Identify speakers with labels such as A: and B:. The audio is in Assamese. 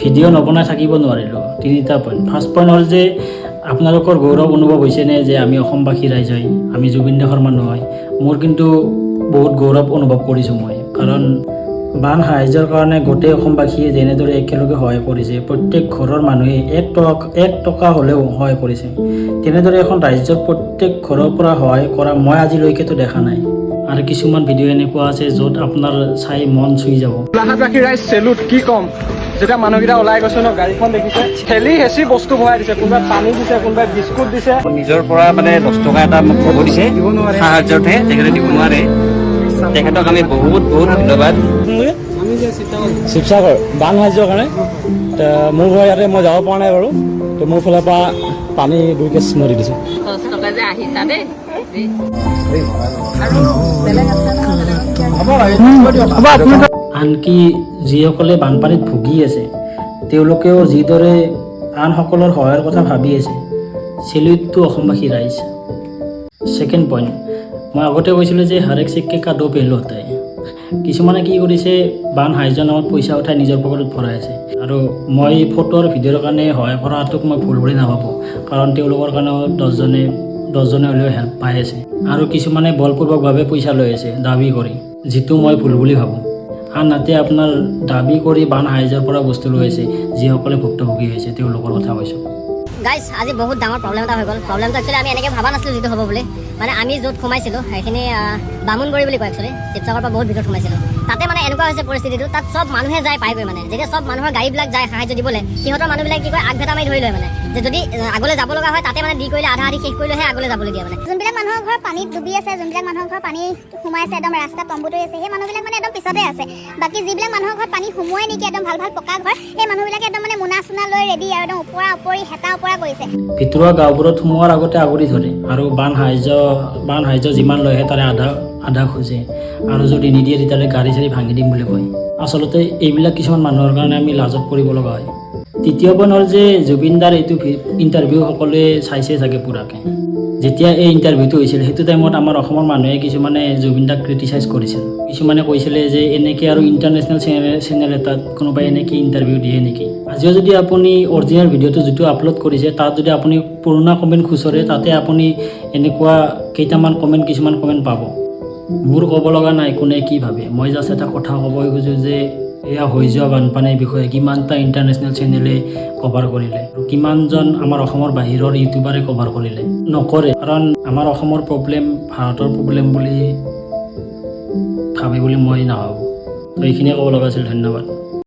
A: ভিডিঅ' নবনাই থাকিব নোৱাৰিলোঁ। তিনিটা পইণ্ট। ফাৰ্ষ্ট পইণ্ট হ'ল যে আপোনালোকৰ গৌৰৱ অনুভৱ হৈছেনে যে আমি অসমবাসী ৰাইজ হয়, আমি জুবিন দাৰ মানুহ হয়। মোৰ কিন্তু বহুত গৌৰৱ অনুভৱ কৰিছোঁ মই, কাৰণ বান সাহায্যৰ কাৰণে গোটেই অসমবাসীয়ে যেনেদৰে একেলগে সহায় কৰিছে, প্ৰত্যেক ঘৰৰ মানুহে এক টকা হ'লেও সহায় কৰিছে, তেনেদৰে এখন ৰাজ্যৰ প্ৰত্যেক ঘৰৰ পৰা সহায় কৰা মই আজিলৈকেতো দেখা নাই। আৰু কিছুমান ভিডিঅ' এনেকুৱা আছে য'ত আপোনাৰ চাই মন চুই যাব।
B: গোলাঘাটবাসী ৰাইজ চেলুট, কি ক'ম। যেতিয়া মানুহকেইটা ওলাই গৈছে ন, গাড়ীখন দেখিছে, ঠেলি হেঁচি বস্তু ভৰাই দিছে, কোনোবাই পানী দিছে, কোনোবাই বিস্কুট দিছে।
C: নিজৰ পৰা মানে 10 টকা এটা মোক ক'ব দিছে সাহায্যতহে, তেখেতে দিব নোৱাৰে। তেখেতক আমি বহুত বহুত ধন্যবাদ।
D: শিৱসাগৰ বান সাহায্যৰ কাৰণে মোৰ ঘৰ ইয়াতে, মই যাব পৰা নাই বাৰু। তো মোৰ ফালৰ পৰা পানী 2 কেছ মই দি দিছোঁ।
E: 10 টকা যে আহিছা দেই।
A: আনকি যিসকলে বানপানীত ভুগি আছে তেওঁলোকেও যিদৰে আনসকলৰ সহায়ৰ কথা ভাবি আছে, চেলুটটো অসমবাসী ৰাইজ। ছেকেণ্ড পইণ্ট, মই আগতে কৈছিলোঁ যে হৰেক চিক্কে কা দো পেহলু হোতা হে। কিছুমানে কি কৰিছে, বান সাহায্য নামত পইচা উঠাই নিজৰ পকেটত ভৰাই আছে। আৰু মই ফটো আৰু ভিডিঅ'ৰ কাৰণে সহায় কৰাটোক মই ভুল বুলি নাভাবোঁ, কাৰণ তেওঁলোকৰ কাৰণেও 10জনে হ'লেও হেল্প পাই আছে। আৰু কিছুমানে বলপূৰ্বকভাৱে পইচা লৈ আছে দাবী কৰি, যিটো মই ভুল বুলি ভাবোঁ। আনহাতে আপোনাৰ দাবী কৰি বান সাহায্যৰ পৰা বস্তু লৈ আছে যিসকলে ভুক্তভোগী হৈছে, তেওঁলোকৰ কথা কৈছোঁ।
F: গাইজ, আজি বহুত ডাঙৰ প্ৰব্লেম এটা হৈ গ'ল। প্ৰব্লেমটো একচুৱেলি আমি এনেকৈ ভাবা নাছিলোঁ যিটো হ'ব বুলি। মানে আমি য'ত সোমাইছিলোঁ সেইখিনি বামুণবৰী বুলি কয় একচুৱেলি, শিৱসাগৰৰ পৰা বহুত ভিতৰত সোমাইছিলোঁ। তাতে মানে এনেকুৱা হৈছে পৰিস্থিতিটো, তাত চব মানুহে যায় পায়গৈ। মানে যেতিয়া চব মানুহৰ গাড়ীবিলাক যায় সাহায্য দিবলৈ, সিহঁতৰ মানুহবিলাক কি কয়, আগভেটা মাৰি ধৰি লয়। মানে যে যদি আগলৈ যাব লগা হয়, তাতে মানে দি কৰিলে আধা শেষ কৰিলেহে আগলৈ যাবলৈ দিয়ে। মানে
G: যোনবিলাক মানুহৰ ঘৰ পানীত ডুবি আছে, যোনবিলাক মানুহৰ ঘৰ পানী সোমাই আছে, একদম ৰাস্তাত তম্বু তৰি আছে, সেই মানুহবিলাক মানে একদম পিছতে আছে। বাকী যিবিলাক মানুহৰ ঘৰত পানী সোমোৱাই নেকি, একদম ভাল ভাল পকা ঘৰ, সেই মানুহবিলাকে একদম মানে মোনা চোনা লৈ ৰেডি আৰু একদম ওপৰি হেতা ওপৰা কৰিছে।
A: ভিতৰুৱা গাঁওবোৰত সোমোৱাৰ আগতে আগুৰি ধৰে আৰু বান সাহায্য যিমান লয়হে তাৰে আধা খোজে, আৰু যদি নিদিয়ে তেতিয়াহ'লে গাড়ী চাড়ী ভাঙি দিম বুলি কয়। আচলতে এইবিলাক কিছুমান মানুহৰ কাৰণে আমি লাজত পৰিব লগা হয়। তৃতীয় পইণ্ট হ'ল যে জুবিনদাৰ এইটো ইণ্টাৰভিউ সকলোৱে চাইছে চাগে পুৰাকৈ। যেতিয়া এই ইণ্টাৰভিউটো হৈছিল সেইটো টাইমত আমাৰ অসমৰ মানুহে কিছুমানে জুবিনদাক ক্ৰিটিচাইজ কৰিছিল। কিছুমানে কৈছিলে যে এনেকৈ আৰু ইণ্টাৰনেশ্যনেল চেনেল এটাত কোনোবাই এনেকৈ ইণ্টাৰভিউ দিয়ে নেকি। আজিও যদি আপুনি অৰিজিনেল ভিডিঅ'টো যিটো আপলোড কৰিছে তাত যদি আপুনি পুৰণা কমেণ্ট খুচৰে, তাতে আপুনি এনেকুৱা কিছুমান কমেণ্ট পাব। মোৰ ক'ব লগা নাই কোনে কি ভাবে, মই জাষ্ট এটা কথা ক'বই খোজোঁ যে এয়া হৈ যোৱা বানপানীৰ বিষয়ে কিমানটা ইণ্টাৰনেশ্যনেল চেনেলে কভাৰ কৰিলে, কিমানজন আমাৰ অসমৰ বাহিৰৰ ইউটিউবাৰে কভাৰ কৰিলে। নকৰে, কাৰণ আমাৰ অসমৰ প্ৰব্লেম ভাৰতৰ প্ৰব্লেম বুলি ভাবে বুলি মই নাভাবোঁ। তো এইখিনিয়ে ক'ব লগা আছিল। ধন্যবাদ।